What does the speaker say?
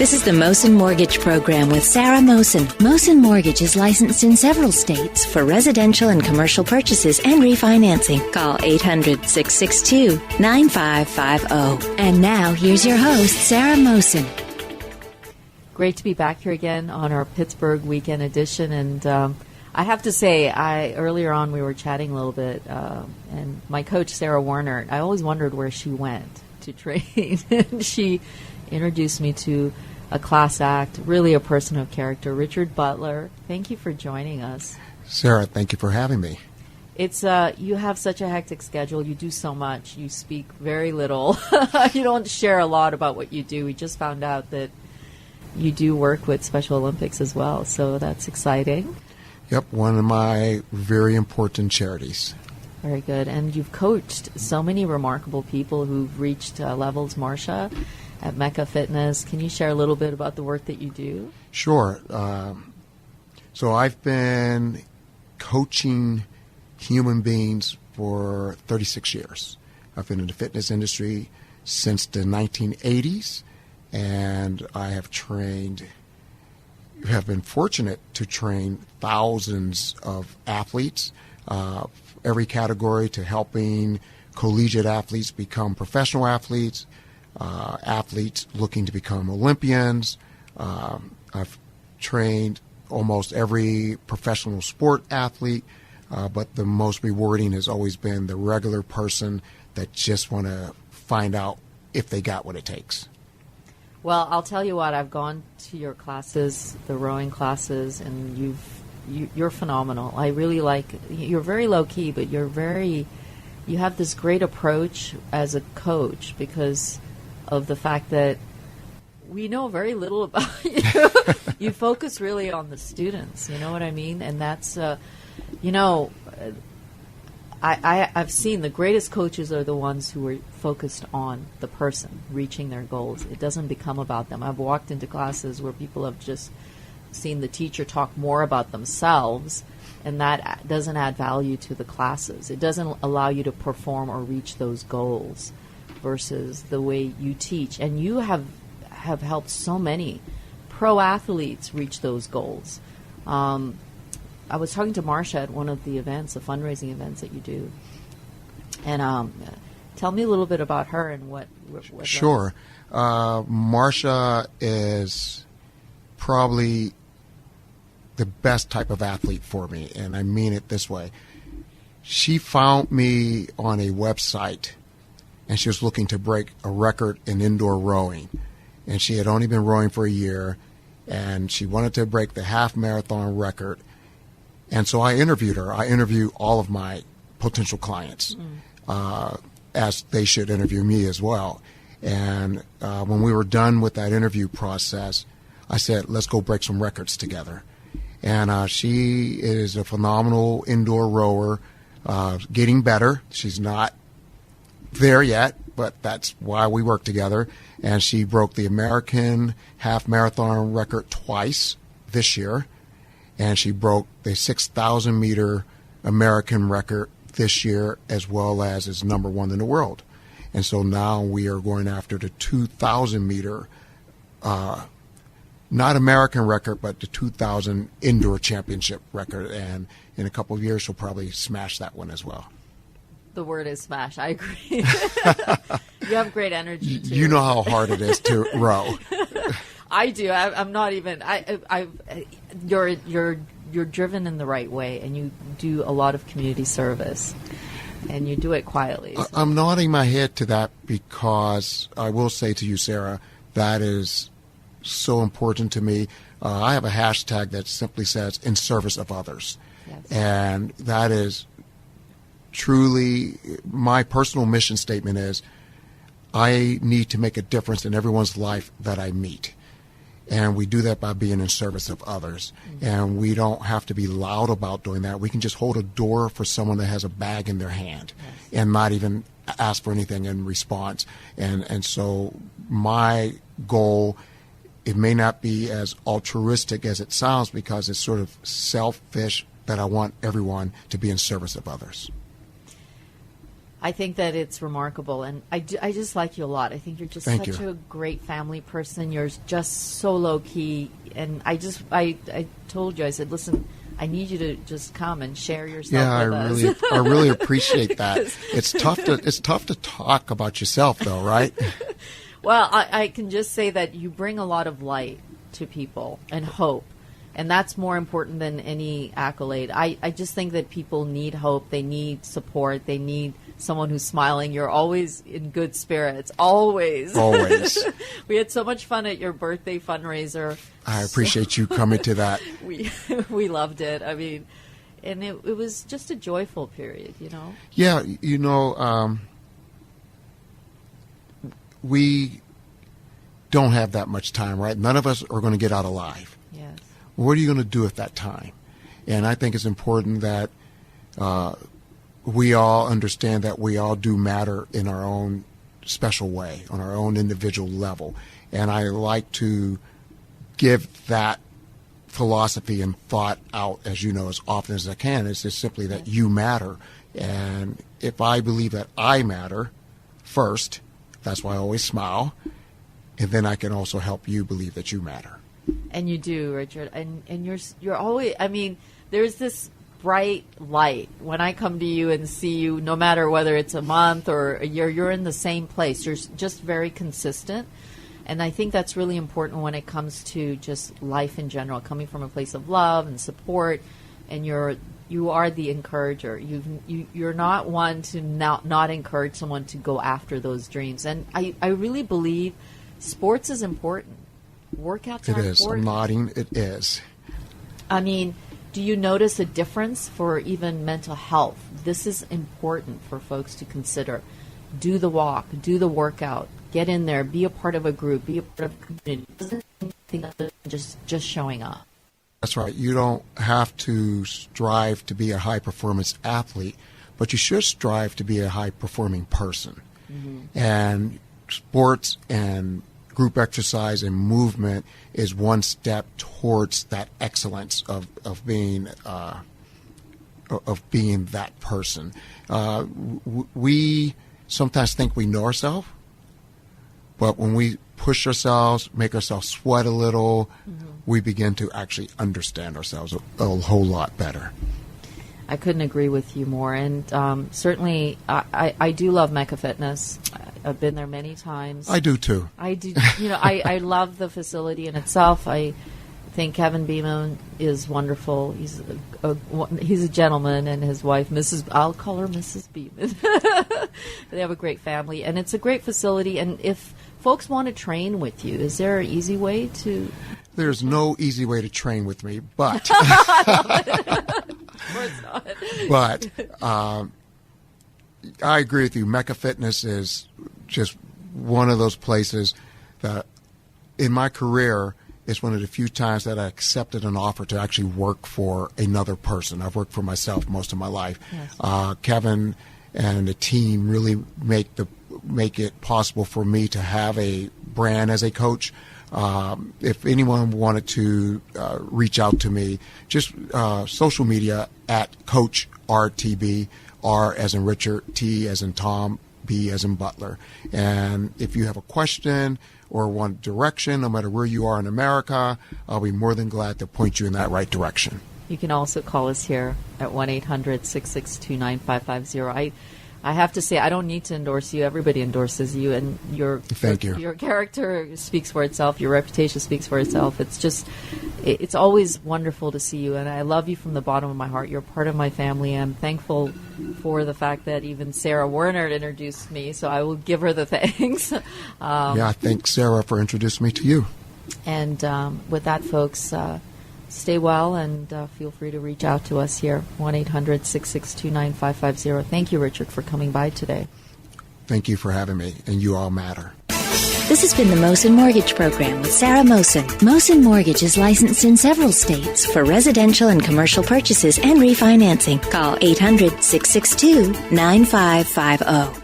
This is the Mohsin Mortgage Program with Sarah Mohsin. Mohsin Mortgage is licensed in several states for residential and commercial purchases and refinancing. Call 800-662-9550. And now, here's your host, Sarah Mohsin. Great to be back here again on our Pittsburgh Weekend Edition. And I have to say, earlier on we were chatting a little bit, and my coach, Sarah Warner, I always wondered where she went to train. And she introduced me to a class act, really a person of character, Richard Butler. Thank you for joining us. Sarah, thank you for having me. It's you have such a hectic schedule. You do so much. You speak very little. You don't share a lot about what you do. We just found out that you do work with Special Olympics as well, so that's exciting. Yep, one of my very important charities. Very good. And you've coached so many remarkable people who've reached levels, Marcia, at Mecca Fitness. Can you share a little bit about the work that you do? Sure. So I've been coaching human beings for 36 years. I've been in the fitness industry since the 1980s, and I have been fortunate to train thousands of athletes, every category, to helping collegiate athletes become professional athletes, athletes looking to become Olympians. I've trained almost every professional sport athlete, but the most rewarding has always been the regular person that just want to find out if they got what it takes. Well, I'll tell you what, I've gone to your classes, the rowing classes, and you're phenomenal. I really you're very low-key, but you have this great approach as a coach because of the fact that we know very little about you. You focus really on the students, you know what I mean? And that's, I've seen the greatest coaches are the ones who are focused on the person reaching their goals. It doesn't become about them. I've walked into classes where people have just seen the teacher talk more about themselves, and that doesn't add value to the classes. It doesn't allow you to perform or reach those goals versus the way you teach. And you have helped so many pro athletes reach those goals. I was talking to Marcia at one of the events, the fundraising events that you do. And tell me a little bit about her and what Sure. Marcia is probably the best type of athlete for me, and I mean it this way. She found me on a website, and she was looking to break a record in indoor rowing. And she had only been rowing for a year, and she wanted to break the half marathon record. And so I interviewed her. I interview all of my potential clients, as they should interview me as well. And when we were done with that interview process, I said, let's go break some records together. And she is a phenomenal indoor rower, getting better. She's not there yet, but that's why we work together. And she broke the American half marathon record twice this year. And she broke the 6,000 meter American record this year, as well as is number one in the world. And so now we are going after the 2,000 meter, not American record, but the 2,000 indoor championship record. And in a couple of years, she'll probably smash that one as well. The word is smash. I agree. You have great energy, too. You know how hard it is to row. I do. I'm not even. You're driven in the right way, and you do a lot of community service, and you do it quietly. So. I'm nodding my head to that because I will say to you, Sarah, that is so important to me. I have a hashtag that simply says "in service of others," yes. And that is truly my personal mission statement. Is I need to make a difference in everyone's life that I meet. And we do that by being in service of others. Mm-hmm. And we don't have to be loud about doing that. We can just hold a door for someone that has a bag in their hand, yes, and not even ask for anything in response. And so my goal, it may not be as altruistic as it sounds because it's sort of selfish, that I want everyone to be in service of others. I think that it's remarkable, and I just like you a lot. I think you're just Thank such you. a great family person. You're just so low key, and I told you, I said, listen, I need you to just come and share yourself with us. I really appreciate that. It's tough to talk about yourself, though, right? Well, I can just say that you bring a lot of light to people and hope. And that's more important than any accolade. I just think that people need hope. They need support. They need someone who's smiling. You're always in good spirits. Always. Always. We had so much fun at your birthday fundraiser. I appreciate you coming to that. We loved it. I mean, and it was just a joyful period, you know? Yeah, we don't have that much time, right? None of us are going to get out alive. Yes. What are you going to do at that time? And I think it's important that we all understand that we all do matter in our own special way, on our own individual level. And I like to give that philosophy and thought out, as you know, as often as I can. It's just simply that you matter. And if I believe that I matter first, that's why I always smile. And then I can also help you believe that you matter. And you do, Richard. And you're always, I mean, there's this bright light when I come to you and see you, no matter whether it's a month or a year, you're in the same place. You're just very consistent. And I think that's really important when it comes to just life in general, coming from a place of love and support. And you are the encourager. You're not one to not encourage someone to go after those dreams. And I really believe sports is important. Workouts are important. It is. I'm nodding. It is. I mean, do you notice a difference for even mental health? This is important for folks to consider. Do the walk, do the workout, get in there, be a part of a group, be a part of a community. It doesn't mean anything other than just showing up. That's right. You don't have to strive to be a high-performance athlete, but you should strive to be a high-performing person. Mm-hmm. And sports and group exercise and movement is one step towards that excellence of being that person. We sometimes think we know ourselves, but when we push ourselves, make ourselves sweat a little, mm-hmm. we begin to actually understand ourselves a whole lot better. I couldn't agree with you more. And certainly, I do love Mecca Fitness. I've been there many times. I do too. I do. I love the facility in itself. I think Kevin Beeman is wonderful. He's a gentleman, and his wife, I'll call her Mrs. Beeman. They have a great family, and it's a great facility. And if folks want to train with you, is there an easy way to? There's no easy way to train with me, but. Of course not. But I agree with you. Mecca Fitness is just one of those places that in my career is one of the few times that I accepted an offer to actually work for another person. I've worked for myself most of my life. Yes. Kevin and the team really make it possible for me to have a brand as a coach. If anyone wanted to reach out to me, just social media at Coach RTB, R as in Richard, T as in Tom, B as in Butler. And if you have a question or want direction, no matter where you are in America, I'll be more than glad to point you in that right direction. You can also call us here at 1-800-662-9550. I have to say, I don't need to endorse you. Everybody endorses you, and your character speaks for itself. Your reputation speaks for itself. It's always wonderful to see you, and I love you from the bottom of my heart. You're part of my family. I'm thankful for the fact that even Sarah Werner introduced me, so I will give her the thanks. I thank Sarah for introducing me to you. And with that, folks, stay well, and feel free to reach out to us here, 1-800-662-9550. Thank you, Richard, for coming by today. Thank you for having me, and you all matter. This has been the Mohsin Mortgage Program with Sarah Mohsin. Mohsin Mortgage is licensed in several states for residential and commercial purchases and refinancing. Call 800-662-9550.